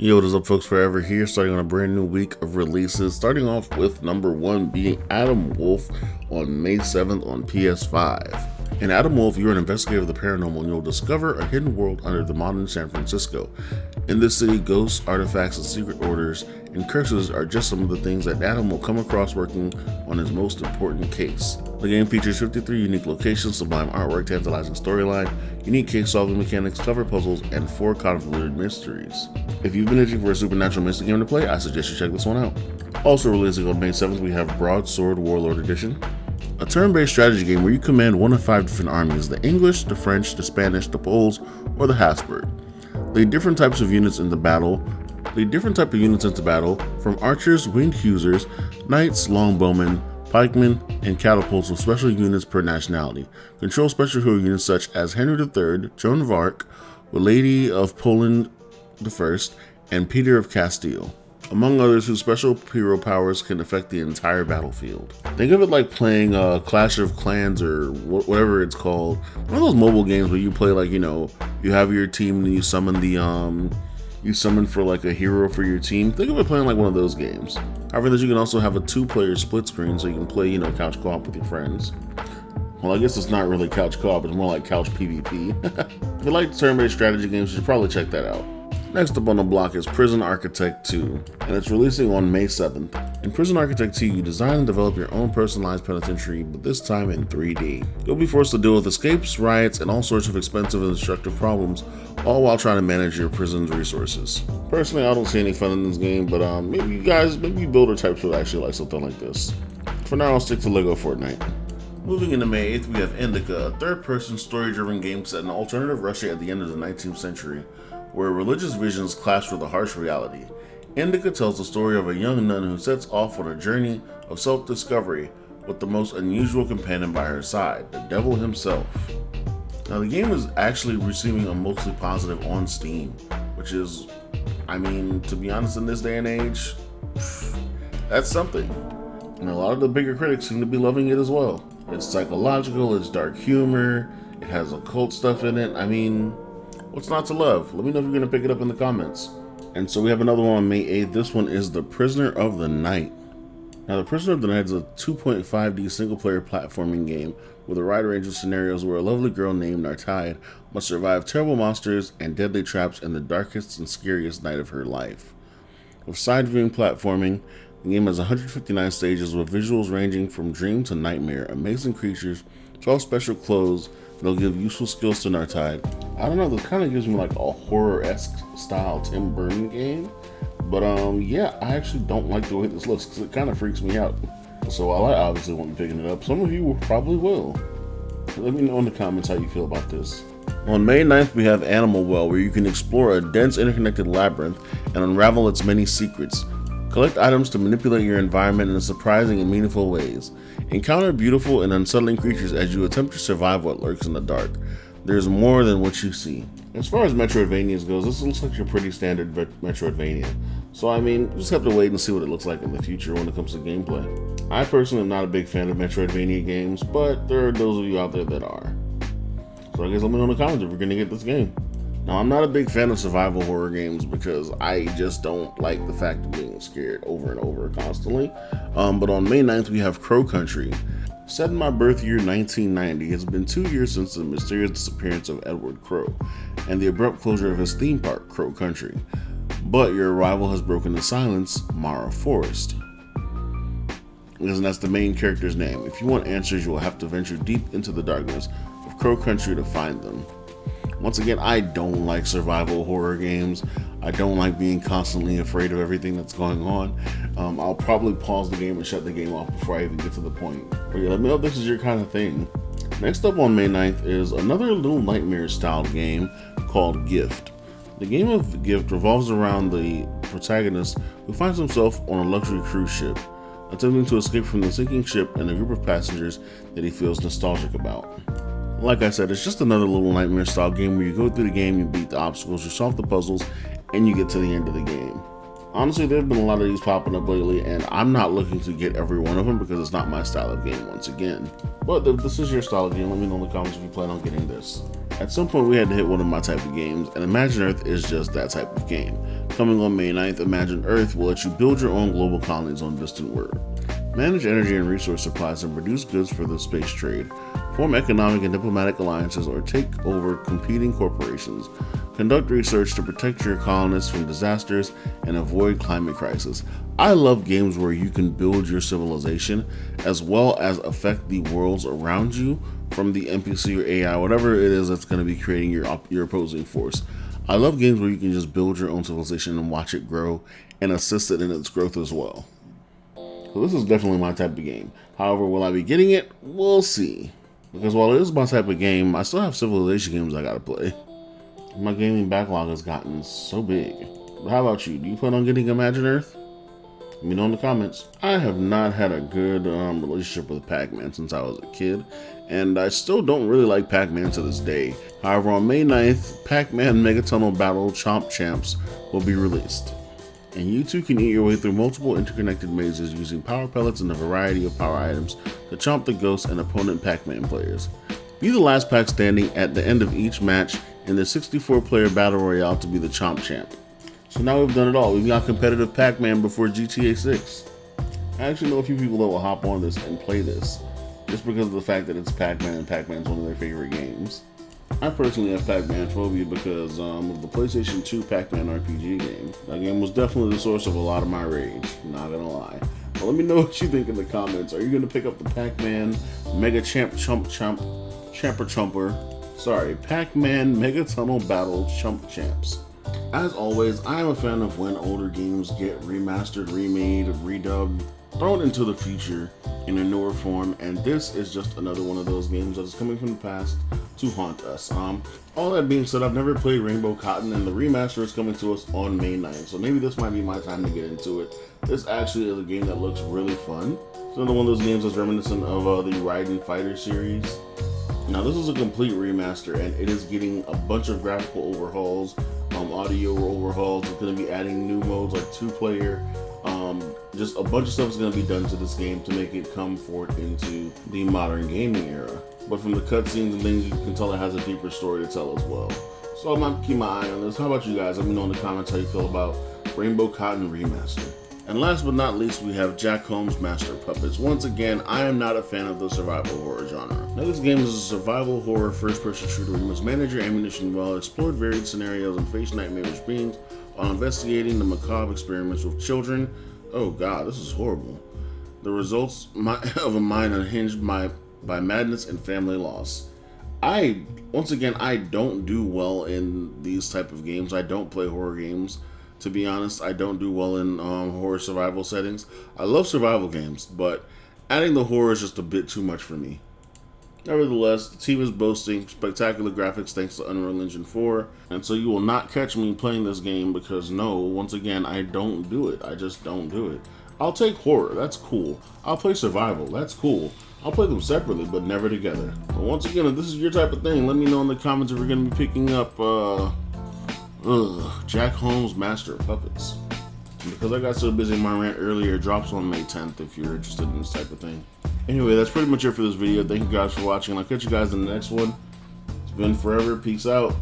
Yo, what is up, folks? Forever here, starting on a brand new week of releases. Starting off with number one being Adam Wolf on May 7th on PS5. In Adam Wolf, you're an investigator of the paranormal and you'll discover a hidden world under the modern San Francisco. In this city, ghosts, artifacts, and secret orders and curses are just some of the things that Adam will come across working on his most important case. The game features 53 unique locations, sublime artwork, tantalizing storyline, unique case-solving mechanics, clever puzzles, and 4 convoluted mysteries. If you've been itching for a supernatural mystery game to play, I suggest you check this one out. Also releasing on May 7th, we have Broadsword Warlord Edition, a turn-based strategy game where you command one of 5 different armies: the English, the French, the Spanish, the Poles, or the Habsburg. Lead different types of units into battle, from archers, winged husers, knights, longbowmen, pikemen, and catapults with special units per nationality. Control special hero units such as Henry III, Joan of Arc, Lady of Poland I, and Peter of Castile, among others whose special hero powers can affect the entire battlefield. Think of it like playing Clash of Clans or whatever it's called. One of those mobile games where you play you have your team and you summon you summon for like a hero for your team. Think of it playing like one of those games. However, you can also have a 2-player split screen so you can play, couch co-op with your friends. Well, I guess it's not really couch co-op, it's more like couch PvP. If you like turn-based strategy games, you should probably check that out. Next up on the block is Prison Architect 2, and it's releasing on May 7th. In Prison Architect 2, you design and develop your own personalized penitentiary, but this time in 3D. You'll be forced to deal with escapes, riots, and all sorts of expensive and destructive problems, all while trying to manage your prison's resources. Personally, I don't see any fun in this game, but maybe you builder types would actually like something like this. For now, I'll stick to Lego Fortnite. Moving into May 8th, we have Indica, a third-person story-driven game set in alternative Russia at the end of the 19th century, where religious visions clash with a harsh reality. Indica tells the story of a young nun who sets off on a journey of self-discovery with the most unusual companion by her side, the devil himself. Now, the game is actually receiving a mostly positive on Steam, which is, to be honest, in this day and age, that's something. And a lot of the bigger critics seem to be loving it as well. It's psychological, it's dark humor, it has occult stuff in it. What's not to love? Let me know if you're going to pick it up in the comments. And so we have another one on May 8th. This one is The Prisoner of the Night. Now, The Prisoner of the Night is a 2.5D single-player platforming game with a wide range of scenarios where a lovely girl named Nartide must survive terrible monsters and deadly traps in the darkest and scariest night of her life. With side-viewing platforming, the game has 159 stages with visuals ranging from dream to nightmare, amazing creatures, 12 special clothes that'll give useful skills to Nartide. I don't know, this kind of gives me like a horror-esque style Tim Burton game. But yeah, I actually don't like the way this looks because it kind of freaks me out. So while I obviously won't be picking it up, some of you probably will. Let me know in the comments how you feel about this. On May 9th, we have Animal Well, where you can explore a dense interconnected labyrinth and unravel its many secrets. Collect items to manipulate your environment in surprising and meaningful ways. Encounter beautiful and unsettling creatures as you attempt to survive what lurks in the dark. There's more than what you see. As far as Metroidvanias goes, this looks like your pretty standard Metroidvania. So you just have to wait and see what it looks like in the future when it comes to gameplay. I personally am not a big fan of Metroidvania games, but there are those of you out there that are. So I guess let me know in the comments if we're going to get this game. Now, I'm not a big fan of survival horror games because I just don't like the fact of being scared over and over constantly. But on May 9th, we have Crow Country. Set in my birth year 1990, it's been 2 years since the mysterious disappearance of Edward Crow and the abrupt closure of his theme park, Crow Country. But your arrival has broken the silence, Mara Forest. And that's the main character's name. If you want answers, you will have to venture deep into the darkness of Crow Country to find them. Once again, I don't like survival horror games. I don't like being constantly afraid of everything that's going on. I'll probably pause the game and shut the game off before I even get to the point. But yeah, let me know if this is your kind of thing. Next up on May 9th is another Little Nightmares style game called Gift. The game of Gift revolves around the protagonist who finds himself on a luxury cruise ship, attempting to escape from the sinking ship and a group of passengers that he feels nostalgic about. Like I said, it's just another Little Nightmare style game where you go through the game, you beat the obstacles, you solve the puzzles, and you get to the end of the game. Honestly, there have been a lot of these popping up lately, and I'm not looking to get every one of them because it's not my style of game once again. But if this is your style of game, let me know in the comments if you plan on getting this. At some point we had to hit one of my type of games, and Imagine Earth is just that type of game. Coming on May 9th, Imagine Earth will let you build your own global colonies on distant worlds, manage energy and resource supplies and produce goods for the space trade, form economic and diplomatic alliances or take over competing corporations, conduct research to protect your colonists from disasters and avoid climate crisis. I love games where you can build your civilization as well as affect the worlds around you from the NPC or AI, whatever it is that's going to be creating your opposing force. I love games where you can just build your own civilization and watch it grow and assist it in its growth as well. So this is definitely my type of game. However, will I be getting it? We'll see. Because while it is my type of game, I still have civilization games I gotta play. My gaming backlog has gotten so big. But how about you? Do you plan on getting Imagine Earth? Let me know in the comments. I have not had a good relationship with Pac-Man since I was a kid, and I still don't really like Pac-Man to this day. However, on May 9th, Pac-Man Mega Tunnel Battle Chomp Champs will be released. And you too can eat your way through multiple interconnected mazes using power pellets and a variety of power items to chomp the ghosts and opponent Pac-Man players. Be the last Pac standing at the end of each match in the 64-player Battle Royale to be the Chomp Champ. So now we've done it all. We've got competitive Pac-Man before GTA 6. I actually know a few people that will hop on this and play this, just because of the fact that it's Pac-Man and Pac-Man's one of their favorite games. I personally have Pac-Man phobia because of the PlayStation 2 Pac-Man RPG game. That game was definitely the source of a lot of my rage, not gonna lie. But let me know what you think in the comments. Are you gonna pick up the Pac-Man Mega Pac-Man Mega Tunnel Battle Chump Champs? As always, I am a fan of when older games get remastered, remade, redubbed, thrown into the future in a newer form, and this is just another one of those games that is coming from the past to haunt us. All that being said, I've never played Rainbow Cotton, and the remaster is coming to us on May 9th, so maybe this might be my time to get into it. This actually is a game that looks really fun. It's another one of those games that's reminiscent of the Raiden Fighter series. Now this is a complete remaster, and it is getting a bunch of graphical overhauls, audio overhauls. It's going to be adding new modes like 2-player. Just a bunch of stuff is going to be done to this game to make it come forward into the modern gaming era. But from the cutscenes and things, you can tell it has a deeper story to tell as well. So I'm going to keep my eye on this. How about you guys? Let me know in the comments how you feel about Rainbow Cotton Remaster. And last but not least, we have Jack Holmes Master Puppets. Once again, I am not a fan of the survival horror genre. Now this game is a survival horror first-person shooter where you must manage your ammunition well, explore varied scenarios, and face nightmarish beings while investigating the macabre experiments with children. Oh god, this is horrible. The results of a mind unhinged by madness and family loss. Once again, I don't do well in these type of games. I don't play horror games. To be honest, I don't do well in horror survival settings. I love survival games, but adding the horror is just a bit too much for me. Nevertheless, the team is boasting spectacular graphics thanks to Unreal Engine 4, and so you will not catch me playing this game because no, once again, I don't do it. I just don't do it. I'll take horror, that's cool. I'll play survival, that's cool. I'll play them separately, but never together. But once again, if this is your type of thing, let me know in the comments if we're going to be picking up Jack Holmes Master Puppets. And because I got so busy in my rant earlier, it drops on May 10th if you're interested in this type of thing. Anyway, that's pretty much it for this video. Thank you guys for watching. I'll catch you guys in the next one. It's been forever. Peace out.